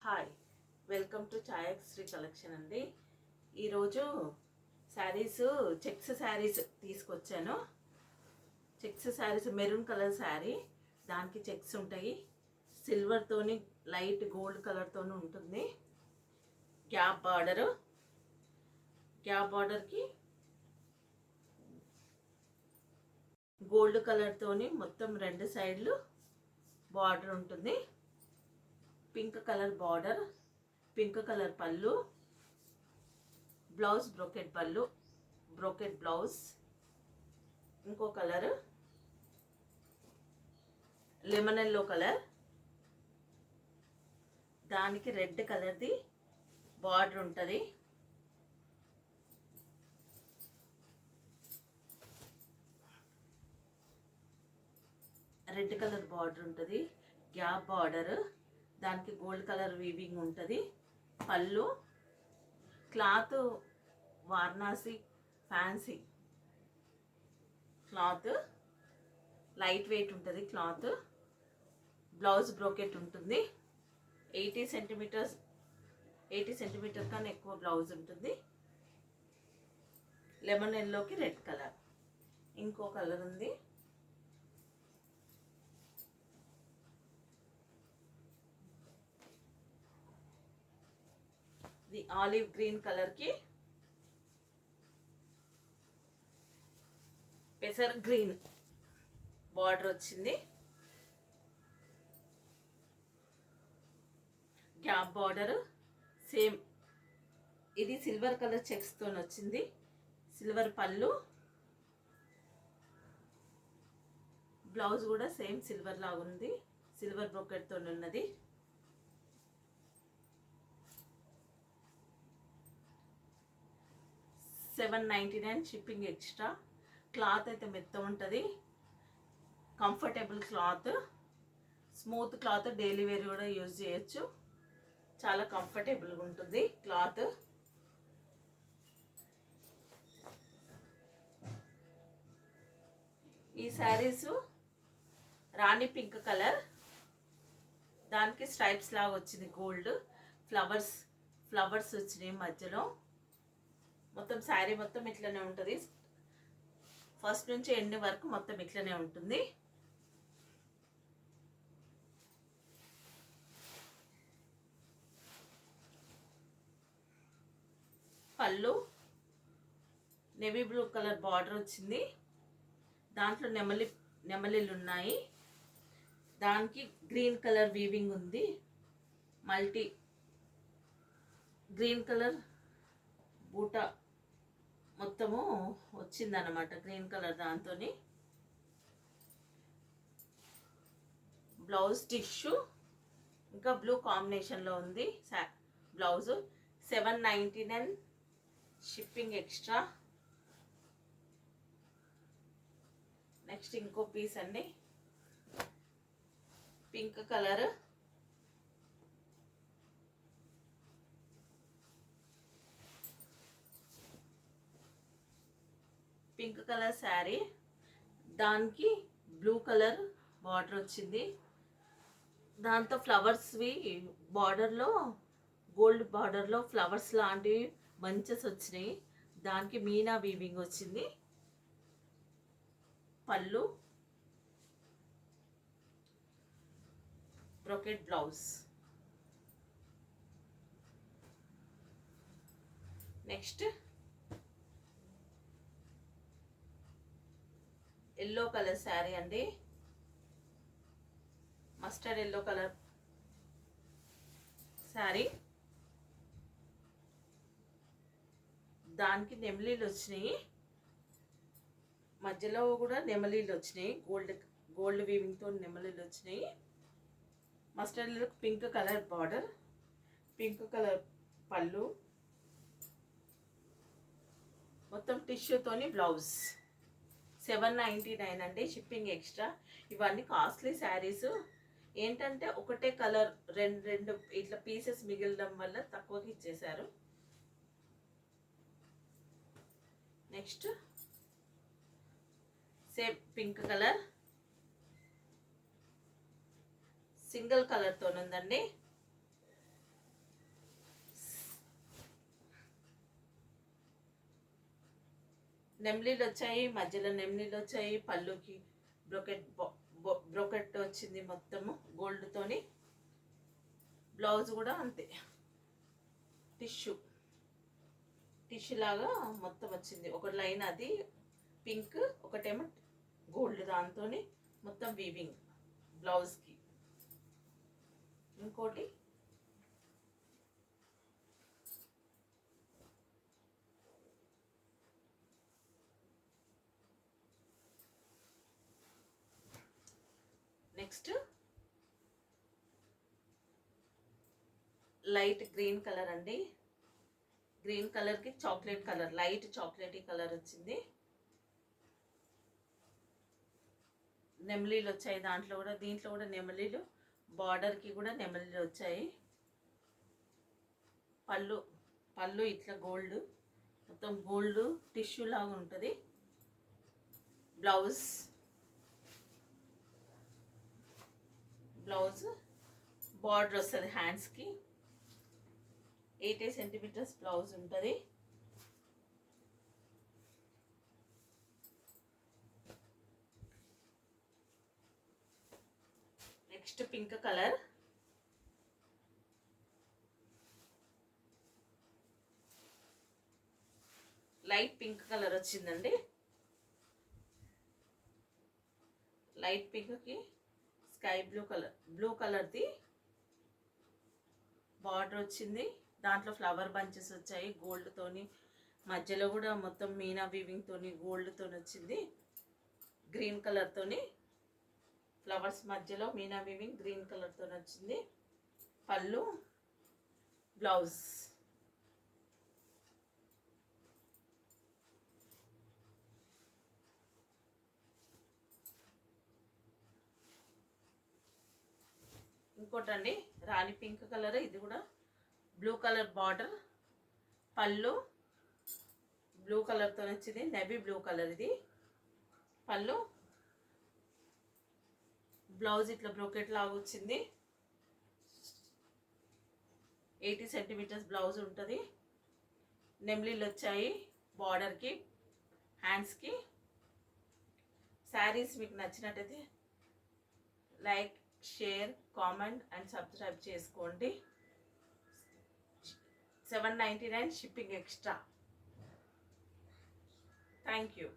Hi, welcome to ఛాయక్ Sri collection అండి. ఈరోజు శారీస్ చెక్స్ శారీస్ తీసుకొచ్చాను. Checks saris maroon colour sari, దానికి చెక్స్ ఉంటాయి. సిల్వర్తోని లైట్ గోల్డ్ కలర్తోని ఉంటుంది. గ్యాప్ బార్డర్కి గోల్డ్ కలర్తోని మొత్తం రెండు సైడ్లు బార్డర్ ఉంటుంది. Pink colour border, pink colour పళ్ళు, బ్లౌజ్ బ్రోకెట్ పళ్ళు, బ్రోకెట్ బ్లౌజ్. ఇంకో కలర్ లెమన్ ఎల్లో కలర్, దానికి రెడ్ కలర్ది బార్డర్ ఉంటుంది. రెడ్ కలర్ బార్డర్ ఉంటుంది. గ్యాప్ బార్డర్, దానికి గోల్డ్ కలర్ వీవింగ్ ఉంటుంది. పళ్ళు cloth Varanasi fancy cloth, light weight ఉంటుంది క్లాత్. బ్లౌజ్ బ్రోకెట్ ఉంటుంది. 80 సెంటీమీటర్ కన్నా ఎక్కువ బ్లౌజ్ ఉంటుంది. లెమన్ ఎల్లోకి రెడ్ కలర్. ఇంకో కలర్ ఉంది, ది ఆలివ్ గ్రీన్ కలర్కి పెసర్ గ్రీన్ బార్డర్ వచ్చింది. గ్యాప్ బార్డర్ సేమ్, ఇది సిల్వర్ కలర్ చెక్స్తో వచ్చింది. సిల్వర్ పళ్ళు, బ్లౌజ్ కూడా సేమ్ సిల్వర్ లాగా ఉంది. సిల్వర్ బ్రోకెట్తో ఉన్నది. $7.99 షిప్పింగ్ ఎక్స్ట్రా. క్లాత్ అయితే మెత్త ఉంటుంది, comfortable cloth, smooth cloth. Daily wear కూడా యూజ్ చేయొచ్చు. చాలా కంఫర్టబుల్గా ఉంటుంది క్లాత్. ఈ శారీస్ రాణి పింక్ కలర్, దానికి స్ట్రైప్స్ లాగా వచ్చింది. గోల్డ్ ఫ్లవర్స్ వచ్చినాయి మధ్యలో. మొత్తం శారీ మొత్తం ఇట్లనే ఉంటుంది. ఫస్ట్ నుంచి ఎండ్ వరకు మొత్తం ఇట్లనే ఉంటుంది. పళ్ళు నేవీ బ్లూ కలర్ బార్డర్ వచ్చింది. దాంట్లో నెమలిలు ఉన్నాయి. దానికి గ్రీన్ కలర్ వీవింగ్ ఉంది. మల్టీ గ్రీన్ కలర్ బూటా మొత్తము వచ్చిందన్నమాట, గ్రీన్ కలర్. దాంతో బ్లౌజ్ టిష్యూ ఇంకా బ్లూ కాంబినేషన్లో ఉంది. Blouse $7.99 shipping extra. నెక్స్ట్ ఇంకో పీస్ అండి, pink colour, pink colour sari, దానికి బ్లూ కలర్ బార్డర్ వచ్చింది. దాంతో ఫ్లవర్స్వి బార్డర్లో, గోల్డ్ బార్డర్లో ఫ్లవర్స్ లాంటివి బంచెస్ వచ్చినాయి. దానికి మీనా వీవింగ్ వచ్చింది. పళ్ళు brocade blouse. Next yellow colour sari అండి, మస్టర్డ్ ఎల్లో కలర్ శారీ. దానికి నెమలీలు వచ్చినాయి, మధ్యలో కూడా నెమలీలు వచ్చినాయి. గోల్డ్ వీవింగ్తో నెమలీలు వచ్చినాయి. Mustard yellow pink colour border, pink colour పళ్ళు, మొత్తం టిష్యూతోని బ్లౌజ్. $7.99 అండి షిప్పింగ్ ఎక్స్ట్రా. ఇవన్నీ కాస్ట్లీ శారీస్. ఏంటంటే ఒకటే కలర్ రెండు ఇట్లా పీసెస్ మిగిలడం వల్ల తక్కువకి ఇచ్చేశారు. Next same pink colour, single కలర్తో ఉందండి. నెమ్లీలు వచ్చాయి, మధ్యలో నెమ్లీలు వచ్చాయి. పళ్ళుకి బ్రోకెట్ వచ్చింది మొత్తము గోల్డ్తోని. బ్లౌజ్ కూడా అంతే, టిష్యూ లాగా మొత్తం వచ్చింది. ఒక లైన్ అది పింక్, ఒకటేమో గోల్డ్, దాంతో మొత్తం వీవింగ్ బ్లౌజ్కి. ఇంకోటి నెక్స్ట్ లైట్ గ్రీన్ కలర్ అండి. గ్రీన్ కలర్కి chocolate colour, light chocolatey colour వచ్చింది. నెమలీలు వచ్చాయి దీంట్లో కూడా నెమలీలు, బార్డర్కి కూడా నెమలీలు వచ్చాయి. పళ్ళు ఇట్లా గోల్డ్, మొత్తం గోల్డ్ టిష్యూ లాగా ఉంటుంది. బ్లౌజ్ బార్డర్ వస్తుంది హ్యాండ్స్కి. 80 సెంటీమీటర్స్ బ్లౌజ్ ఉంటుంది. Next pink colour, light pink colour వచ్చిందండి. లైట్ పింక్కి స్కై బ్లూ కలర్ది బార్డర్ వచ్చింది. దాంట్లో ఫ్లవర్ బంచెస్ వచ్చాయి గోల్డ్తోని. మధ్యలో కూడా మొత్తం మీనా వీవింగ్ తోని గోల్డ్తో వచ్చింది. గ్రీన్ కలర్తోని ఫ్లవర్స్ మధ్యలో మీనా వీవింగ్ గ్రీన్ కలర్తో వచ్చింది. పళ్ళు, బ్లౌజ్. ఇంకోటండి రాణి పింక్ కలర్, ఇది కూడా బ్లూ కలర్ బార్డర్, పళ్ళు బ్లూ కలర్తో వచ్చింది. నెవీ బ్లూ కలర్ ఇది పళ్ళు. బ్లౌజ్ ఇట్లా బ్రోకెట్ లాగా వచ్చింది. 80 సెంటీమీటర్స్ బ్లౌజ్ ఉంటుంది. నెమ్లీలు వచ్చాయి బార్డర్కి, హ్యాండ్స్కి. శారీస్ మీకు నచ్చినట్టయితే like, share, comment and subscribe చేసుకోండి. 799 షిప్పింగ్ ఎక్స్ట్రా. Thank you.